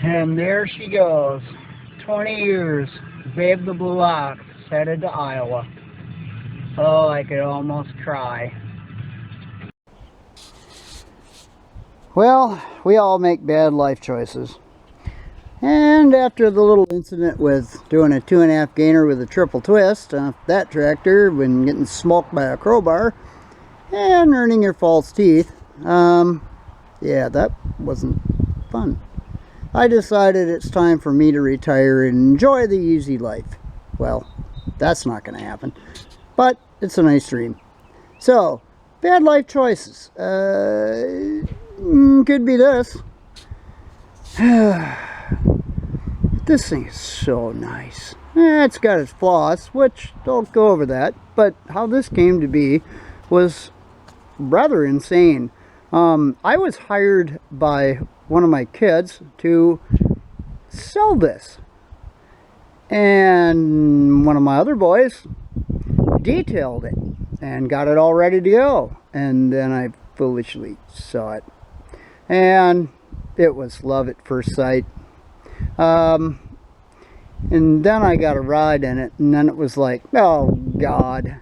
And there she goes. 20 years. Babe the Blue Ox headed to Iowa. Oh, I could almost cry. Well, we all make bad life choices. And after the little incident with doing a 2.5 gainer with a triple twist off that tractor when getting smoked by a crowbar and earning your false teeth, yeah, that wasn't fun. I decided it's time for me to retire and enjoy the easy life. Well, that's not going to happen, but it's a nice dream. So, bad life choices. Could be this. This thing is so nice. It's got its flaws, which don't go over that, but how this came to be was rather insane. I was hired by one of my kids to sell this, and one of my other boys detailed it and got it all ready to go, and then I foolishly saw it, and it was love at first sight. And then I got a ride in it, and then it was like, oh God,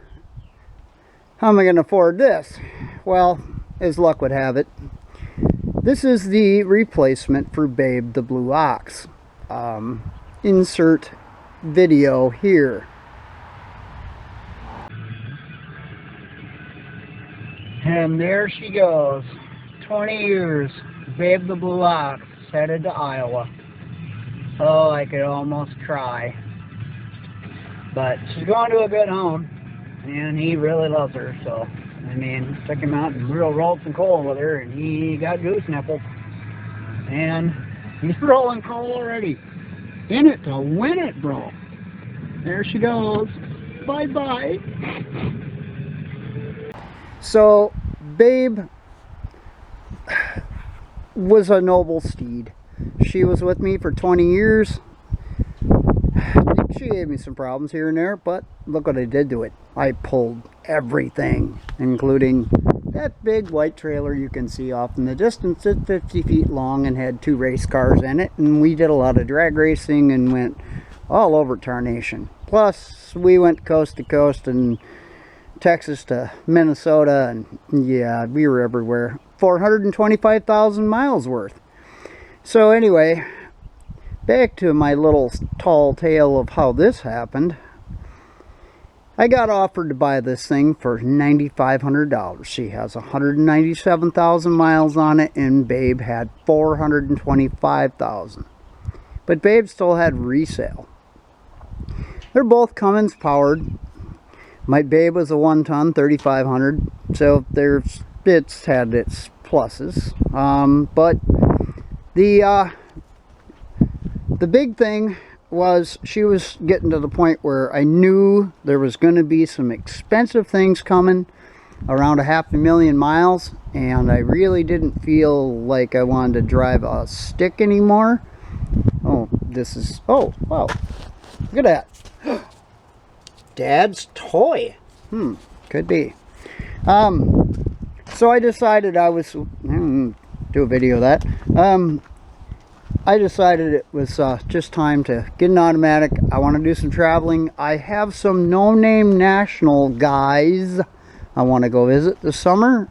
how am I going to afford this? Well, as luck would have it, this is the replacement for Babe the Blue Ox. Insert video here. And there she goes. 20 years. Babe the Blue Ox headed to Iowa. Oh, I could almost cry. But she's going to a good home, and he really loves her, so, I mean, took him out and rolled some coal with her, and he got goose nippled. And he's rolling coal already. In it to win it, bro. There she goes. Bye-bye. So, Babe was a noble steed. She was with me for 20 years. She gave me some problems here and there, but look what I did to it. I pulled everything, including that big white trailer you can see off in the distance. It's 50 feet long and had 2 race cars in it, and we did a lot of drag racing and went all over tarnation. Plus, we went coast to coast and Texas to Minnesota, and yeah, we were everywhere. 425,000 miles worth. So anyway, back to my little tall tale of how this happened. I got offered to buy this thing for $9,500. She has 197,000 miles on it, and Babe had 425,000. But Babe still had resale. They're both Cummins powered. My Babe was a 1-ton, 3,500, so it's had its pluses. But the big thing was she was getting to the point where I knew there was going to be some expensive things coming around 500,000 miles, and I really didn't feel like I wanted to drive a stick anymore. Oh, this is, oh wow, look at that. Dad's toy. Could be. So I decided I was do a video of that. I decided it was just time to get an automatic. I want to do some traveling. I have some no-name national guys I want to go visit this summer.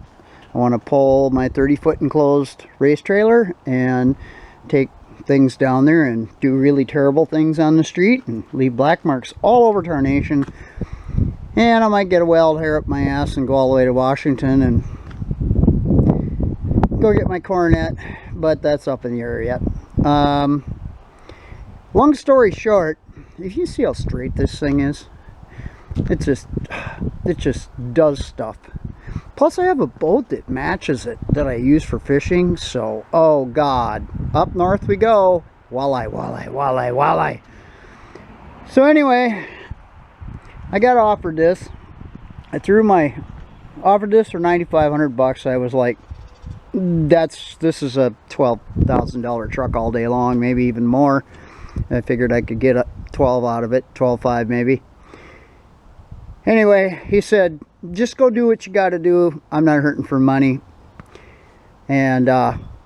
I want to pull my 30-foot enclosed race trailer and take things down there and do really terrible things on the street and leave black marks all over tarnation. And I might get a weld hair up my ass and go all the way to Washington and go get my coronet, but that's up in the air yet. Long story short, if you see how straight this thing is, it just does stuff. Plus I have a boat that matches it that I use for fishing, so oh god, up north we go. Walleye, walleye, walleye, walleye. So anyway, I got offered this. I offered this for $9,500. I was like, this is a $12,000 truck all day long, maybe even more. I figured I could get a 12 out of it, 12.5 maybe. Anyway, he said, just go do what you got to do. I'm not hurting for money. And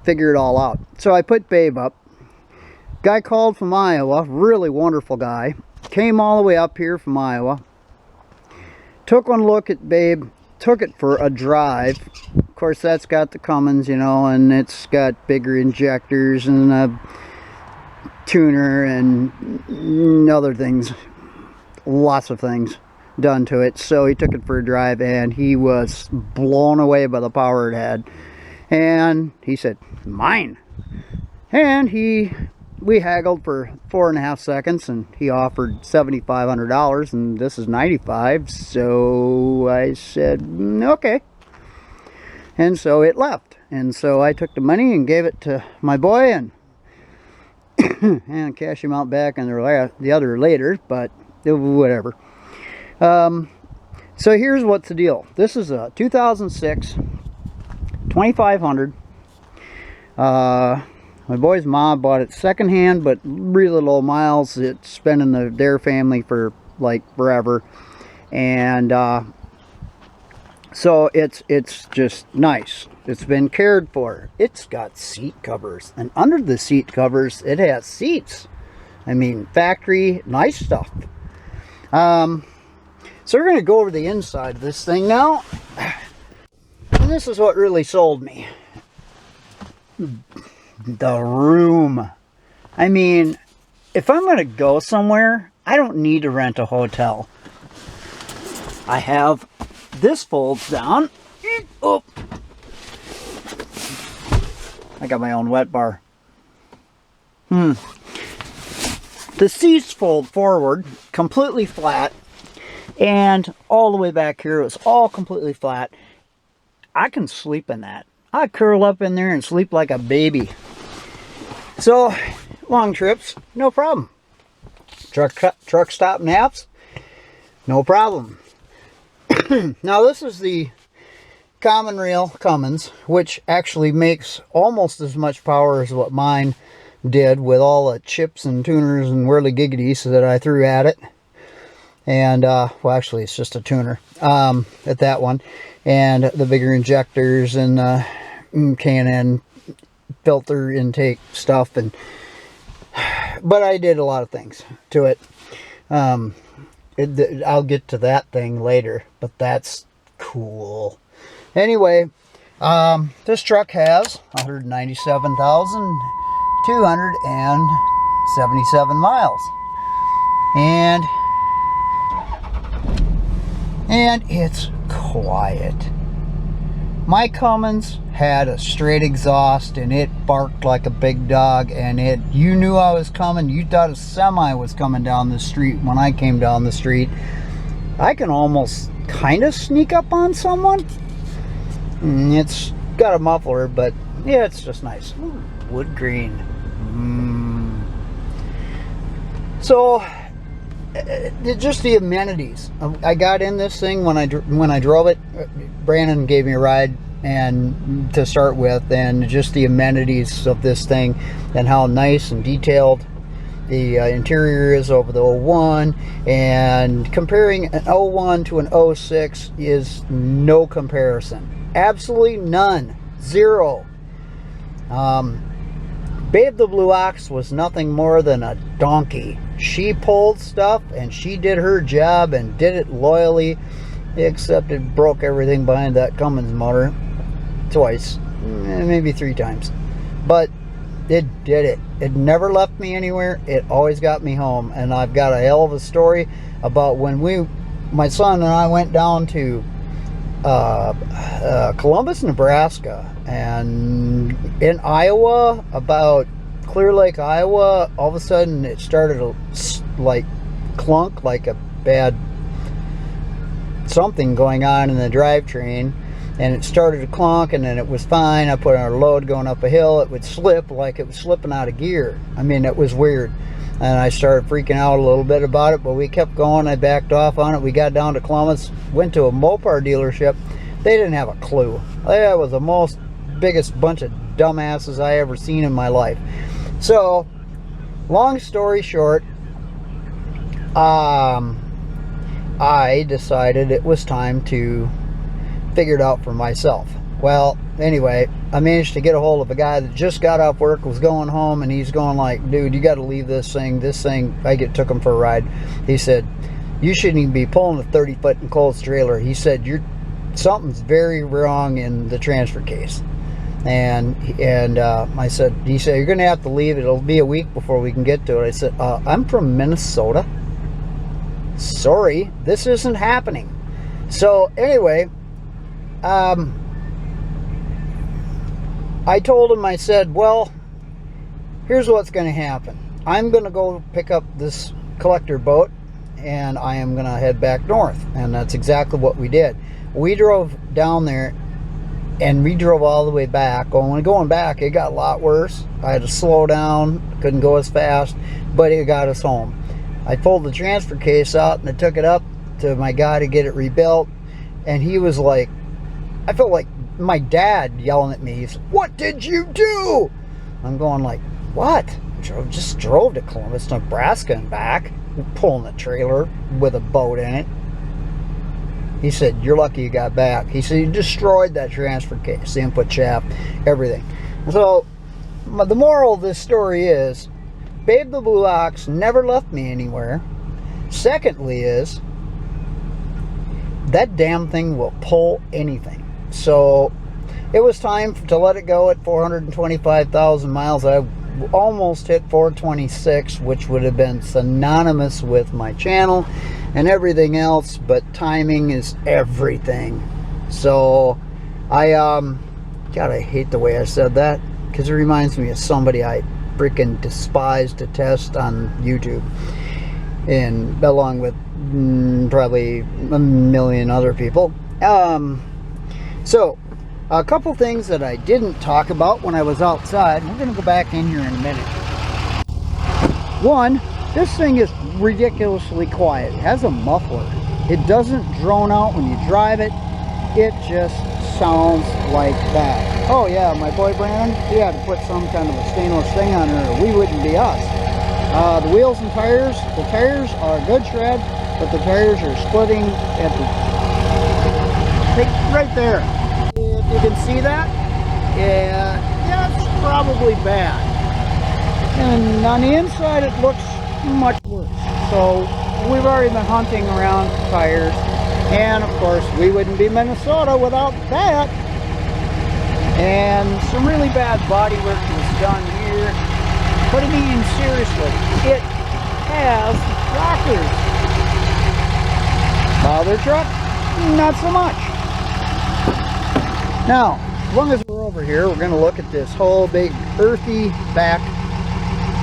figure it all out. So I put Babe up. Guy called from Iowa, really wonderful guy. Came all the way up here from Iowa. Took one look at Babe, took it for a drive. Of course, that's got the Cummins, you know, and it's got bigger injectors and a tuner and other things, lots of things done to it. So he took it for a drive and he was blown away by the power it had. And he said, mine. And we haggled for 4.5 seconds and he offered $7,500 and this is $95,000. So I said, okay. And so it left. And so I took the money and gave it to my boy and and cash him out back and the other later, but whatever. So here's what's the deal. This is a 2006 2500. My boy's mom bought it secondhand, but really low miles. It's been in their family for like forever, and so it's just nice. It's been cared for. It's got seat covers, and under the seat covers it has seats. I mean, factory nice stuff. So we're going to go over the inside of this thing now, and this is what really sold me. The room. I mean, if I'm going to go somewhere, I don't need to rent a hotel. I have this folds down. Oh, I got my own wet bar. The seats fold forward, completely flat, and all the way back here, it's all completely flat. I can sleep in that. I curl up in there and sleep like a baby. So, long trips, no problem. Truck stop naps, no problem. Now this is the common rail Cummins, which actually makes almost as much power as what mine did with all the chips and tuners and whirly-giggities that I threw at it. And, well, actually it's just a tuner at that one. And the bigger injectors and K&N filter intake stuff, but I did a lot of things to it. I'll get to that thing later, but that's cool. Anyway, this truck has 197,277 miles, and it's quiet. My Cummins had a straight exhaust and it barked like a big dog, and you knew I was coming. You thought a semi was coming down the street when I came down the street. I can almost kind of sneak up on someone. It's got a muffler, but yeah, it's just nice. Ooh, wood grain. So just the amenities. I got in this thing when I drove it. Brandon gave me a ride and to start with, and just the amenities of this thing and how nice and detailed the interior is over the 01, and comparing an 01 to an 06 is no comparison. Absolutely none. Zero. Babe the Blue Ox was nothing more than a donkey. She pulled stuff and she did her job and did it loyally, except it broke everything behind that Cummins motor twice, maybe 3 times, but it did it. It never left me anywhere. It always got me home. And I've got a hell of a story about when my son and I went down to Columbus, Nebraska, and in Iowa, about Clear Lake, Iowa, all of a sudden it started to like clunk, like a bad something going on in the drivetrain, and it started to clunk, and then it was fine. I put on a load going up a hill, it would slip like it was slipping out of gear. I mean, it was weird, and I started freaking out a little bit about it, but we kept going. I backed off on it. We got down to Columbus, went to a Mopar dealership. They didn't have a clue. That was the biggest bunch of dumbasses I ever seen in my life. So, long story short, I decided it was time to figure it out for myself. Well, anyway, I managed to get a hold of a guy that just got off work, was going home, and he's going like, dude, you got to leave this thing. Took him for a ride. He said, you shouldn't even be pulling a 30-foot enclosed trailer. He said, something's very wrong in the transfer case. And I said, he said, you're going to have to leave. It'll be a week before we can get to it. I said, I'm from Minnesota. Sorry, this isn't happening. So anyway, I told him, I said, well, here's what's going to happen. I'm going to go pick up this collector boat, and I am going to head back north. And that's exactly what we did. We drove down there, and we drove all the way back. When going back, it got a lot worse. I had to slow down, couldn't go as fast, but it got us home. I pulled the transfer case out, and I took it up to my guy to get it rebuilt, and he was like, I felt like my dad yelling at me. He said, what did you do? I'm going like, what? Just drove to Columbus, Nebraska and back, pulling a trailer with a boat in it. He said, you're lucky you got back. He said, you destroyed that transfer case, the input shaft, everything. So the moral of this story is, Babe the Blue Ox never left me anywhere. Secondly is, that damn thing will pull anything. So it was time to let it go at 425,000 miles. I almost hit 426, which would have been synonymous with my channel and everything else, but timing is everything. So God, I hate the way I said that, because it reminds me of somebody I freaking despise to test on YouTube, and along with probably a million other people. So a couple things that I didn't talk about when I was outside. We're going to go back in here in a minute. One, this thing is ridiculously quiet. It has a muffler. It doesn't drone out when you drive it. It just sounds like that. Oh yeah, my boy Brandon, he had to put some kind of a stainless thing on her, or we wouldn't be us. The wheels and tires, the tires are a good shred, but the tires are splitting at right there. If you can see that, yeah, it's probably bad. And on the inside, it looks much worse. So we've already been hunting around tires, and of course, we wouldn't be Minnesota without that. And some really bad body work was done here. But I mean, seriously, it has rockers. Bother truck, not so much. Now, as long as we're over here, we're going to look at this whole big earthy back,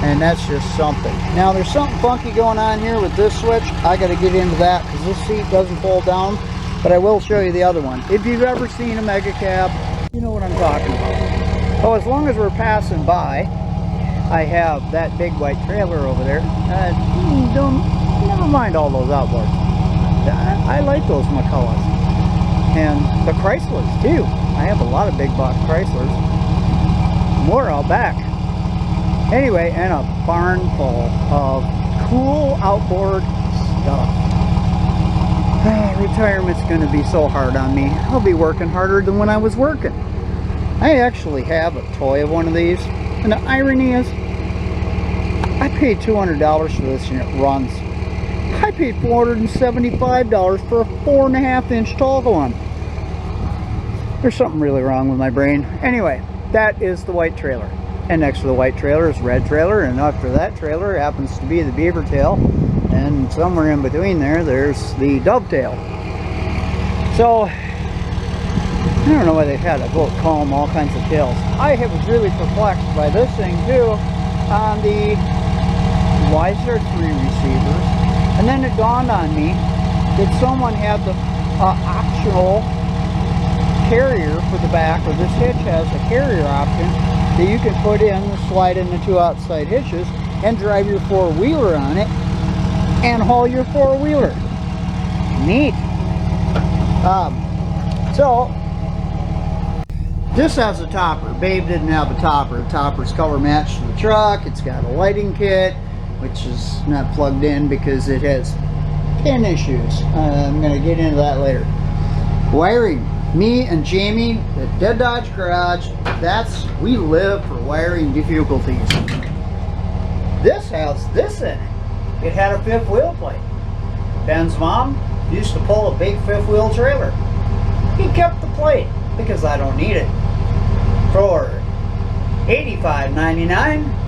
and that's just something. Now, there's something funky going on here with this switch. I got to get into that because this seat doesn't fold down, but I will show you the other one. If you've ever seen a mega cab, you know what I'm talking about. Oh, as long as we're passing by, I have that big white trailer over there. Never mind all those outboards. I like those McCulloughs. And the Chryslers too. I have a lot of big box Chryslers. More out back. Anyway, and a barn full of cool outboard stuff. Retirement's going to be so hard on me. I'll be working harder than when I was working. I actually have a toy of one of these. And the irony is, I paid $200 for this and it runs. I paid $475 for a 4.5-inch tall one. There's something really wrong with my brain. Anyway, that is the white trailer. And next to the white trailer is red trailer, and after that trailer happens to be the beaver tail. And somewhere in between there, there's the dovetail. So, I don't know why they've had a boat call them all kinds of tails. I was really perplexed by this thing too, on the why is there 3 receivers? And then it dawned on me that someone had the optional carrier for the back, or this hitch has a carrier option that you can put in, slide in the 2 outside hitches, and drive your 4-wheeler on it, and haul your 4-wheeler. Neat. So, this has a topper. Babe didn't have a topper. The topper's color matched to the truck. It's got a lighting kit, which is not plugged in because it has pin issues. I'm going to get into that later. Wiring. Me and Jamie at Dead Dodge Garage, we live for wiring difficulties. This has this in it. It had a fifth wheel plate. Ben's mom used to pull a big fifth wheel trailer. He kept the plate because I don't need it. For $85.99,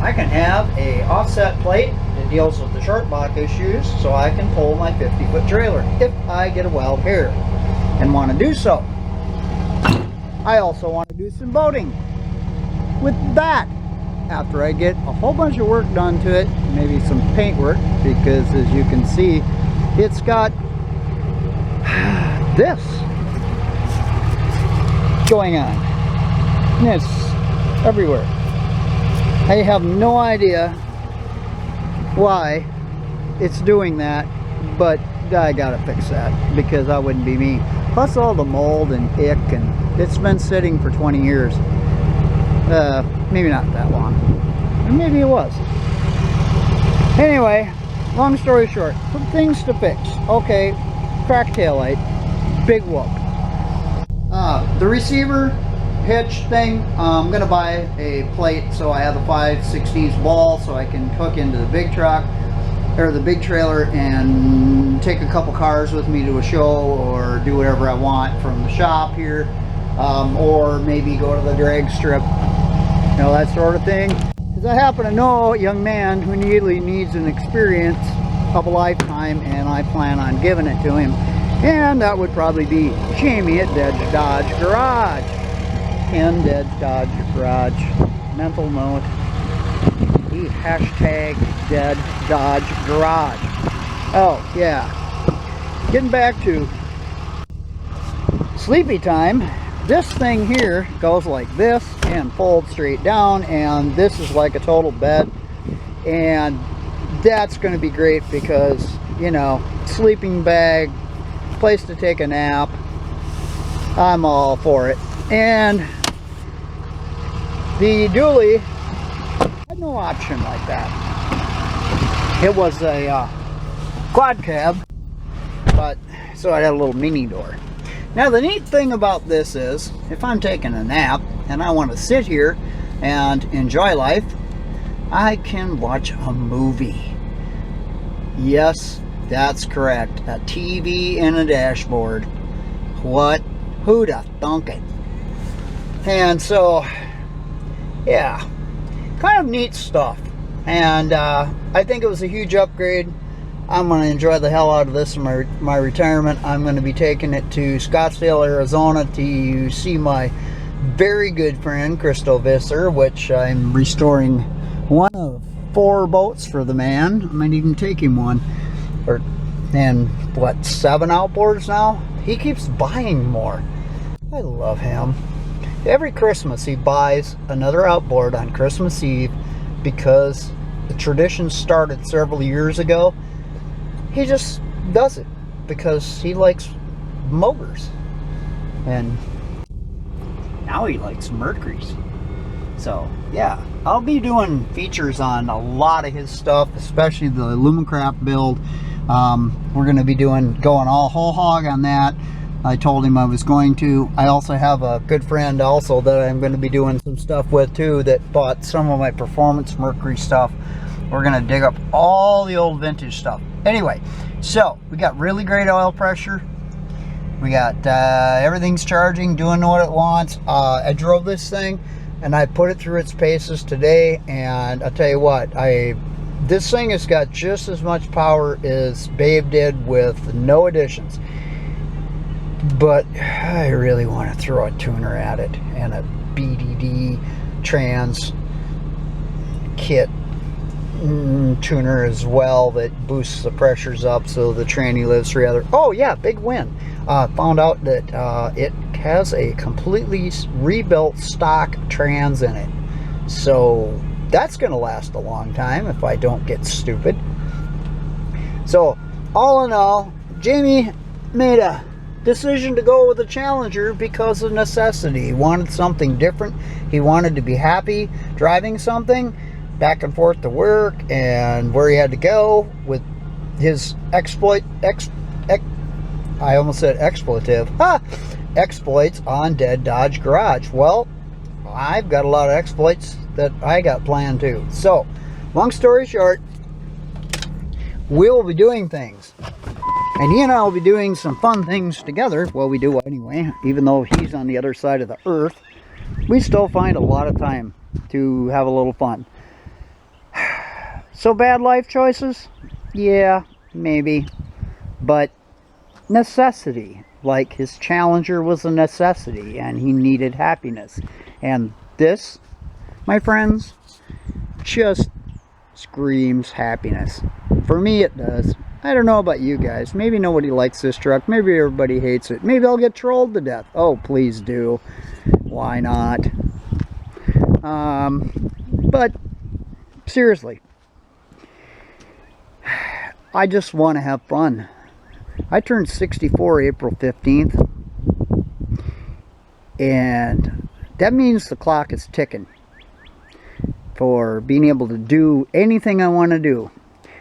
I can have a offset plate that deals with the short block issues, so I can pull my 50-foot trailer if I get a wild hair and want to do so. I also want to do some boating with that after I get a whole bunch of work done to it, maybe some paint work, because as you can see, it's got this going on. And it's everywhere. I have no idea why it's doing that, but I gotta fix that because that wouldn't be me. Plus all the mold and ick, and it's been sitting for 20 years. Maybe not that long. Maybe it was. Anyway, long story short, some things to fix. Okay, cracked taillight, big whoop. The receiver hitch thing, I'm gonna buy a plate so I have a 5/16 ball so I can hook into the big truck or the big trailer and take a couple cars with me to a show or do whatever I want from the shop here, or maybe go to the drag strip, you know, that sort of thing. Because I happen to know a young man who really needs an experience of a lifetime, and I plan on giving it to him, and that would probably be Jamie at Dead Dodge Garage. In Dead Dodge Garage. Mental note. Hashtag Dead Dodge Garage. Oh, yeah. Getting back to sleepy time. This thing here goes like this and folds straight down, and this is like a total bed. And that's going to be great because, you know, sleeping bag, place to take a nap. I'm all for it. And the dually had no option like that. It was a quad cab, but so I had a little mini door. Now the neat thing about this is, if I'm taking a nap and I want to sit here and enjoy life, I can watch a movie. Yes, that's correct. A TV and a dashboard. What? Who'd have thunk it? And so, yeah, kind of neat stuff. And I think it was a huge upgrade. I'm going to enjoy the hell out of this in my retirement. I'm going to be taking it to Scottsdale, Arizona to see my very good friend, Crystal Visser, which I'm restoring one of 4 boats for the man. I might even take him one. And what, 7 outboards now? He keeps buying more. I love him. Every Christmas he buys another outboard on Christmas Eve because the tradition started several years ago. He just does it because he likes motors, and now he likes Mercuries. So yeah, I'll be doing features on a lot of his stuff, especially the Lumicraft build. We're going to be going all whole hog on that. I told him I was going to. I also have a good friend also that I'm going to be doing some stuff with too, that bought some of my Performance Mercury stuff. We're going to dig up all the old vintage stuff. Anyway, so we got really great oil pressure. We got everything's charging, doing what it wants. I drove this thing and I put it through its paces today, and I'll tell you what, this thing has got just as much power as Babe did with no additions. But I really want to throw a tuner at it, and a BDD trans kit tuner as well that boosts the pressures up so the tranny lives together. Oh yeah, big win. Found out that it has a completely rebuilt stock trans in it. So that's going to last a long time if I don't get stupid. So all in all, Jamie made a decision to go with a Challenger because of necessity. He wanted something different. He wanted to be happy driving something back and forth to work and where he had to go with his I almost said expletive. Ha! Exploits on Dead Dodge Garage. Well, I've got a lot of exploits that I got planned too. So, long story short, we will be doing things. And he and I will be doing some fun things together. Well, we do anyway. Even though he's on the other side of the earth, we still find a lot of time to have a little fun. So bad life choices? Yeah, maybe. But necessity. Like his Challenger was a necessity and he needed happiness. And this, my friends, just screams happiness. For me it does. I don't know about you guys. Maybe nobody likes this truck. Maybe everybody hates it. Maybe I'll get trolled to death. Oh, please do. Why not? But seriously, I just want to have fun. I turned 64 April 15th, and that means the clock is ticking for being able to do anything I want to do.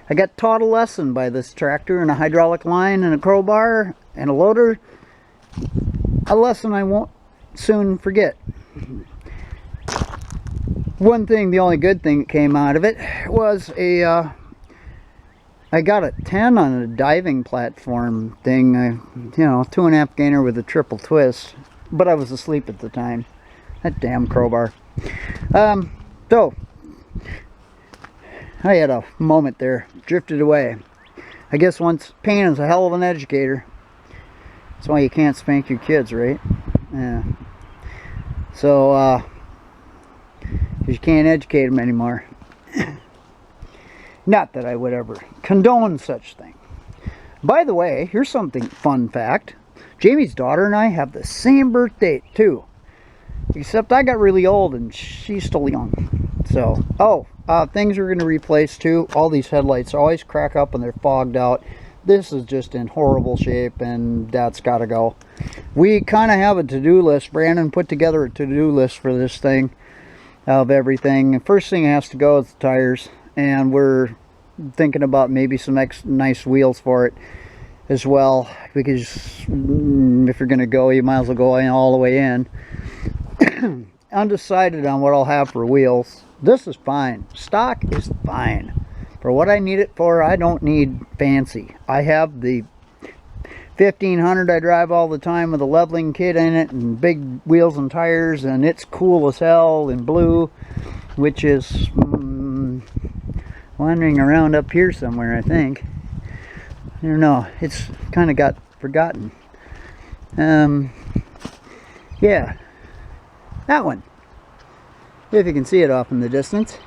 I got taught a lesson by this tractor and a hydraulic line and a crowbar and a loader. A lesson I won't soon forget. One thing, the only good thing that came out of it was I got a 10 on a diving platform thing, you know, 2.5 gainer with a triple twist, but I was asleep at the time. That damn crowbar. So, I had a moment there, drifted away. I guess once pain is a hell of an educator. That's why you can't spank your kids, right? Yeah. So, because you can't educate them anymore. Not that I would ever condone such thing. By the way, here's something fun fact. Jamie's daughter and I have the same birth date too. Except I got really old and she's still young. So, things we're going to replace too. All these headlights always crack up when they're fogged out. This is just in horrible shape and that's got to go. We kind of have a to-do list. Brandon put together a to-do list for this thing of everything. The first thing has to go is the tires. And we're thinking about maybe some nice wheels for it as well, because if you're going to go, you might as well go in all the way in. Undecided on what I'll have for wheels. This is fine. Stock is fine. For what I need it for, I don't need fancy. I have the 1500 I drive all the time with a leveling kit in it and big wheels and tires, and it's cool as hell in blue, which is wandering around up here somewhere, I think. I don't know, it's kind of got forgotten. Yeah, that one, if you can see it off in the distance,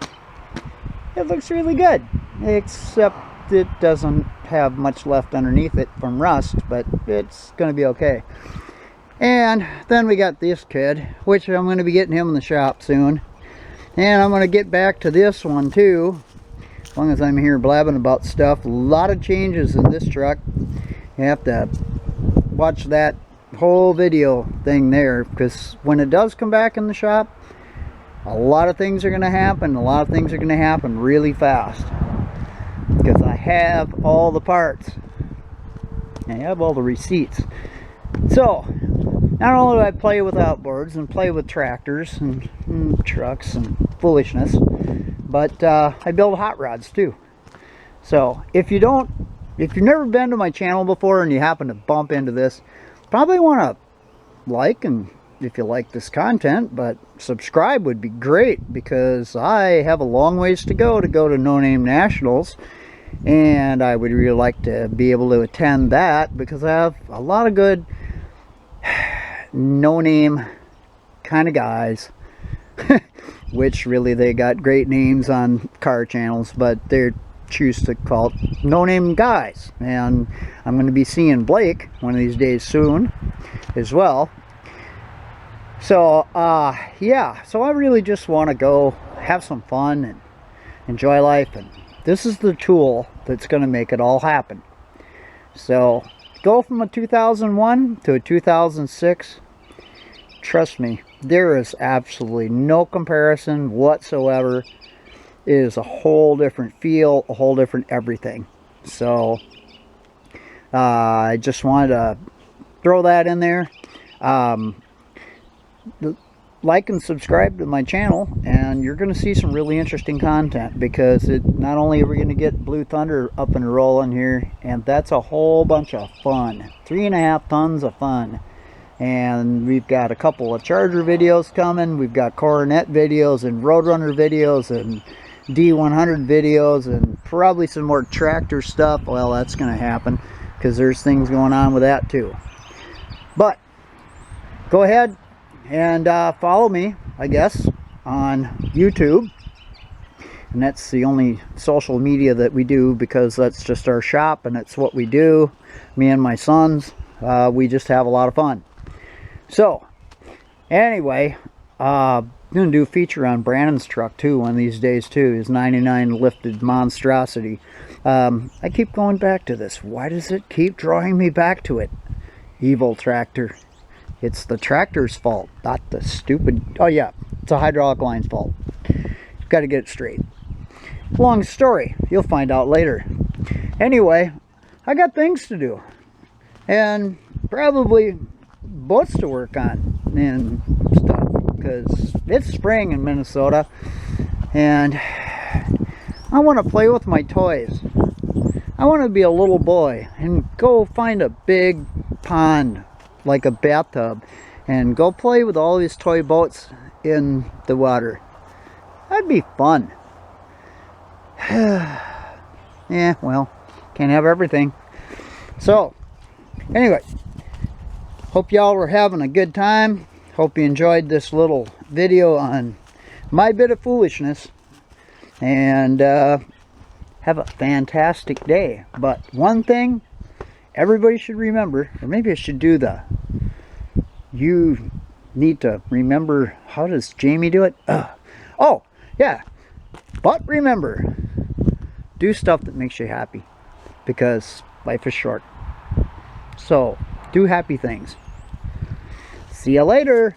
it looks really good, except it doesn't have much left underneath it from rust, but it's gonna be okay. And then we got this kid, which I'm going to be getting him in the shop soon, and I'm going to get back to this one too. As long as I'm here blabbing about stuff. A lot of changes in this truck. You have to watch that whole video thing there, because when it does come back in the shop, a lot of things are going to happen. A lot of things are going to happen really fast, because I have all the parts. I have all the receipts. So, not only do I play with outboards and play with tractors and trucks and foolishness, but I build hot rods too. So if you've never been to my channel before and you happen to bump into this, probably want to like, and if you like this content, but subscribe would be great, because I have a long ways to go to No Name Nationals, and I would really like to be able to attend that, because I have a lot of good no name kind of guys. Which really, they got great names on car channels, but they choose to call it no name guys. And I'm going to be seeing Blake one of these days soon as well. So yeah, so I really just want to go have some fun and enjoy life, and this is the tool that's going to make it all happen. So go from a 2001 to a 2006. Trust me, there is absolutely no comparison whatsoever. It is a whole different feel, a whole different everything. So I just wanted to throw that in there. Like and subscribe to my channel, and you're going to see some really interesting content, because not only are we going to get Blue Thunder up and rolling here, and that's a whole bunch of fun, 3.5 tons of fun. And we've got a couple of Charger videos coming. We've got Coronet videos and Roadrunner videos and D100 videos, and probably some more tractor stuff. Well, that's going to happen because there's things going on with that too. But go ahead and follow me, I guess, on YouTube. And that's the only social media that we do, because that's just our shop and it's what we do. Me and my sons, we just have a lot of fun. So, anyway, I'm going to do a feature on Brandon's truck too one of these days too, his 99 lifted monstrosity. I keep going back to this. Why does it keep drawing me back to it? Evil tractor. It's the tractor's fault, not the stupid... Oh yeah, it's a hydraulic line's fault. Got to get it straight. Long story. You'll find out later. Anyway, I got things to do. And probably boats to work on and stuff, because it's spring in Minnesota and I want to play with my toys. I want to be a little boy and go find a big pond like a bathtub and go play with all these toy boats in the water. That'd be fun. Yeah, well, can't have everything. So anyway, hope y'all were having a good time. Hope you enjoyed this little video on my bit of foolishness. And have a fantastic day. But one thing everybody should remember, or maybe I should do you need to remember, how does Jamie do it? Oh, yeah. But remember, do stuff that makes you happy, because life is short. So, do happy things. See you later.